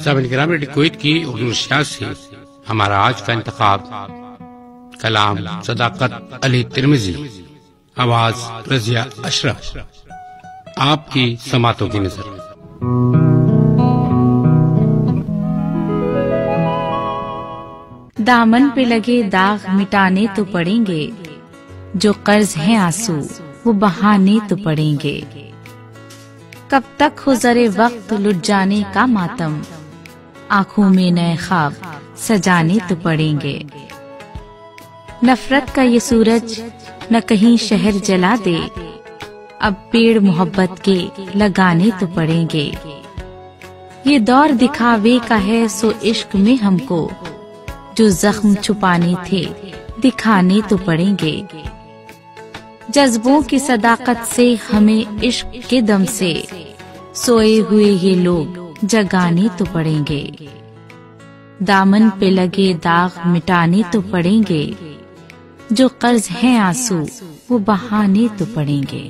साबिन किराम, radio Kuwait की उर्दू नशियात से हमारा आज का इंतखाब कलाम सदाकत अली तिर्मिजी, आवाज रजिया अशरफ। आपकी समातों की नजर। दामन पे लगे दाग मिटाने तो पड़ेंगे, जो कर्ज है आंसू वो बहाने तो पड़ेंगे। कब तक हो जरे वक्त लुट जाने का मातम, आंखों में नए ख्वाब सजाने तो पड़ेंगे। नफरत का ये सूरज न कहीं शहर जला दे, अब पेड़ मोहब्बत के लगाने तो पड़ेंगे। ये दौर दिखावे का है सो इश्क में हमको, जो जख्म छुपाने थे दिखाने तो पड़ेंगे। जज्बों की सदाकत से हमें इश्क के दम से, सोए हुए ये लोग जगाने तो पड़ेंगे। दामन पे लगे दाग मिटाने तो पड़ेंगे, जो कर्ज है आंसू वो बहाने तो पड़ेंगे।